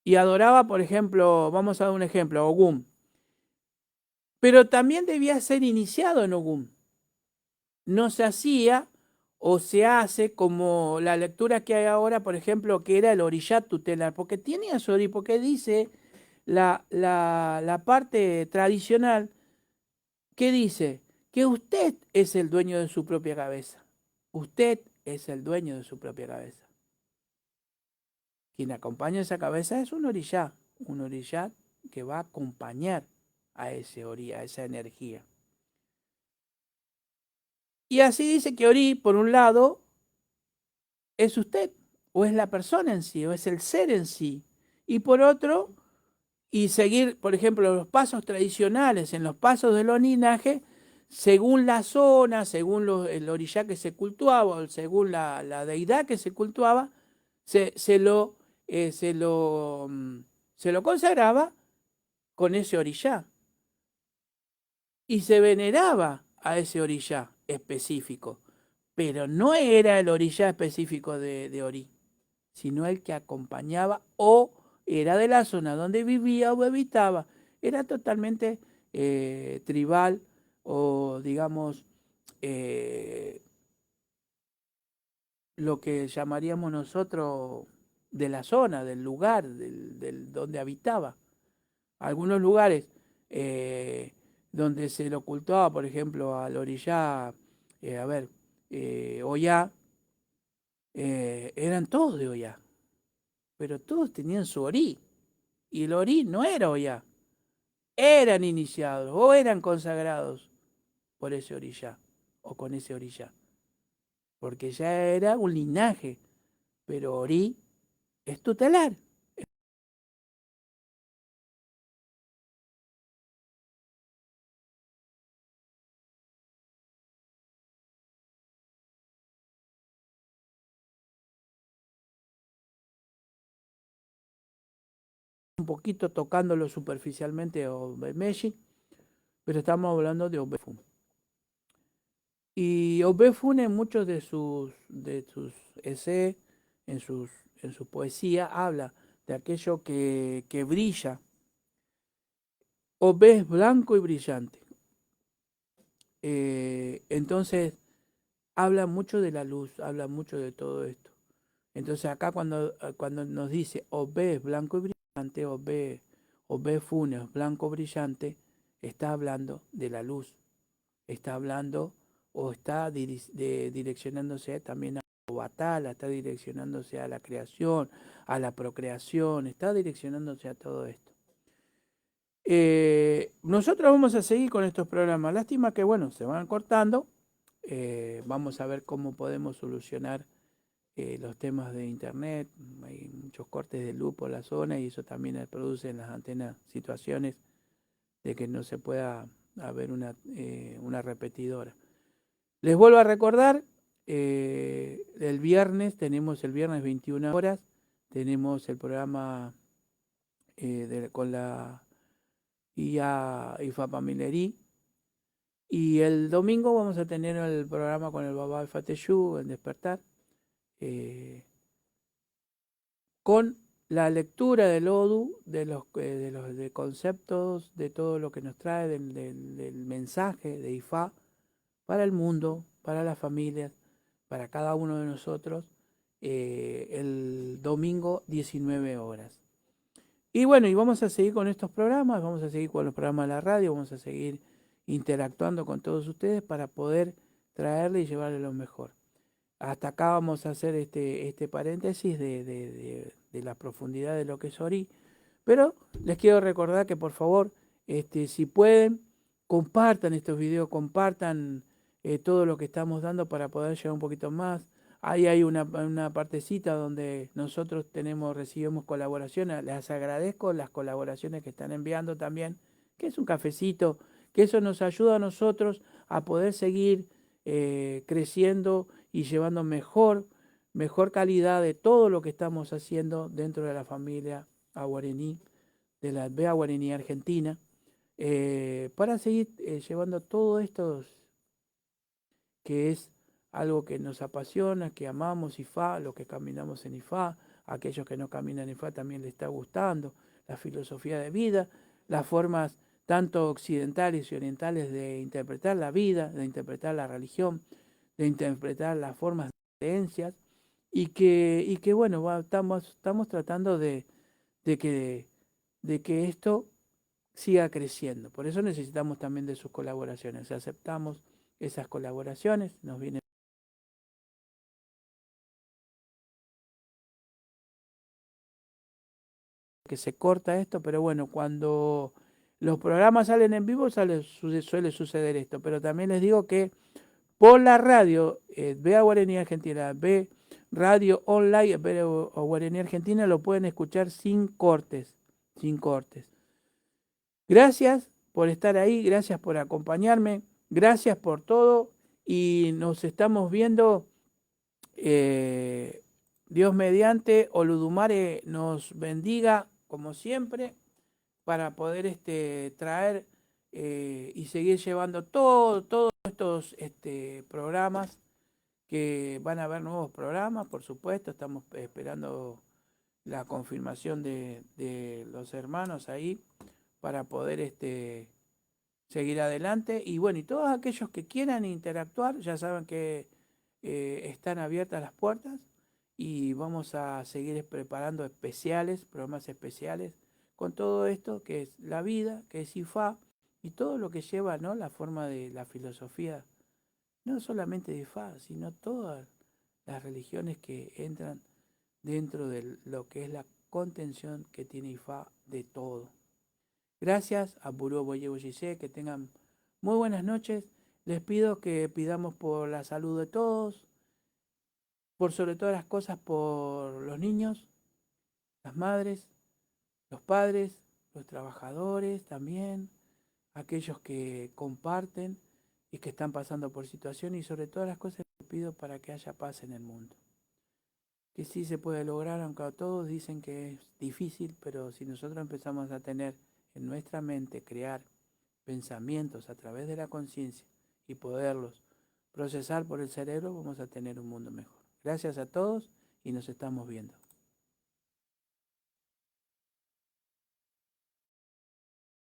y adoraba, por ejemplo, vamos a dar un ejemplo, Ogún. Pero también debía ser iniciado en Ogún. No se hacía o se hace como la lectura que hay ahora, por ejemplo, que era el Orishat tutelar, porque tiene a su Ori, porque dice la parte tradicional, que dice que usted es el dueño de su propia cabeza. Usted es el dueño de su propia cabeza. Quien acompaña esa cabeza es un Orishat que va a acompañar a ese Ori, a esa energía. Y así dice que Ori, por un lado, es usted, o es la persona en sí, o es el ser en sí. Y por otro, y seguir, por ejemplo, los pasos tradicionales, en los pasos de los linajes, según la zona, según el orillá que se cultuaba, o según la deidad que se cultuaba, se lo consagraba con ese orillá. Y se veneraba a ese orillá específico. Pero no era el orillá específico de Orí, sino el que acompañaba o era de la zona donde vivía o habitaba. Era totalmente tribal o, digamos, lo que llamaríamos nosotros de la zona, del lugar, del donde habitaba. Algunos lugares donde se lo ocultaba, por ejemplo, al orillá, Oyá, eran todos de Oyá, pero todos tenían su Orí, y el Orí no era Oyá, eran iniciados o eran consagrados por ese orillá o con ese orillá, porque ya era un linaje, pero Orí es tutelar. Un poquito tocándolo superficialmente Obemeshi, pero estamos hablando de Obefun. Y Obefun en muchos de sus essays, en su poesía, habla de aquello que brilla. Obe es blanco y brillante. Entonces, habla mucho de la luz, habla mucho de todo esto. Entonces acá cuando nos dice Obe es blanco y brillante, Obe Funes, blanco brillante, está hablando de la luz, está hablando o está direccionándose también a Batala, está direccionándose a la creación, a la procreación, está direccionándose a todo esto. Nosotros vamos a seguir con estos programas, lástima que bueno, se van cortando, vamos a ver cómo podemos solucionar los temas de internet, hay muchos cortes de luz por la zona y eso también produce en las antenas situaciones de que no se pueda haber una repetidora. Les vuelvo a recordar, el viernes tenemos el viernes 21 horas, tenemos el programa con la IFA Minerí, y el domingo vamos a tener el programa con el Baba Fateyú, el despertar, con la lectura del Odu, de los conceptos, de todo lo que nos trae, del mensaje de Ifá para el mundo, para las familias, para cada uno de nosotros, el domingo 19 horas. Y bueno, y vamos a seguir con estos programas, vamos a seguir con los programas de la radio, vamos a seguir interactuando con todos ustedes para poder traerle y llevarle lo mejor. Hasta acá vamos a hacer este paréntesis de la profundidad de lo que es Ori, pero les quiero recordar que por favor, si pueden, compartan estos videos, compartan todo lo que estamos dando para poder llegar un poquito más. Ahí hay una partecita donde nosotros recibimos colaboraciones. Les agradezco las colaboraciones que están enviando también, que es un cafecito, que eso nos ayuda a nosotros a poder seguir creciendo y llevando mejor calidad de todo lo que estamos haciendo dentro de la familia Aguarení, de la Bea Guarení Argentina, para seguir llevando todo esto que es algo que nos apasiona, que amamos IFA, los que caminamos en IFA, aquellos que no caminan en IFA también les está gustando, la filosofía de vida, las formas tanto occidentales y orientales de interpretar la vida, de interpretar la religión, de interpretar las formas de creencias, y que bueno, estamos tratando de que esto siga creciendo. Por eso necesitamos también de sus colaboraciones. Aceptamos esas colaboraciones, nos viene que se corta esto, pero bueno, cuando los programas salen en vivo suele suceder esto, pero también les digo que por la radio, Bea Guarení Argentina, Ve Radio Online, Bea Guarení Argentina, lo pueden escuchar sin cortes, sin cortes. Gracias por estar ahí, gracias por acompañarme, gracias por todo y nos estamos viendo. Dios mediante, Oludumare nos bendiga como siempre para poder traer y seguir llevando todos estos programas, que van a haber nuevos programas, por supuesto, estamos esperando la confirmación de los hermanos ahí para poder seguir adelante. Y bueno, y todos aquellos que quieran interactuar, ya saben que están abiertas las puertas y vamos a seguir preparando programas especiales con todo esto que es la vida, que es IFA y todo lo que lleva, ¿no?, la forma de la filosofía, no solamente de IFA, sino todas las religiones que entran dentro de lo que es la contención que tiene IFA de todo. Gracias a Buró Boye Boyise, que tengan muy buenas noches. Les pido que pidamos por la salud de todos, por sobre todas las cosas por los niños, las madres, los padres, los trabajadores también, aquellos que comparten y que están pasando por situaciones, y sobre todas las cosas les pido para que haya paz en el mundo. Que sí se puede lograr, aunque a todos dicen que es difícil, pero si nosotros empezamos a tener en nuestra mente, crear pensamientos a través de la conciencia y poderlos procesar por el cerebro, vamos a tener un mundo mejor. Gracias a todos y nos estamos viendo.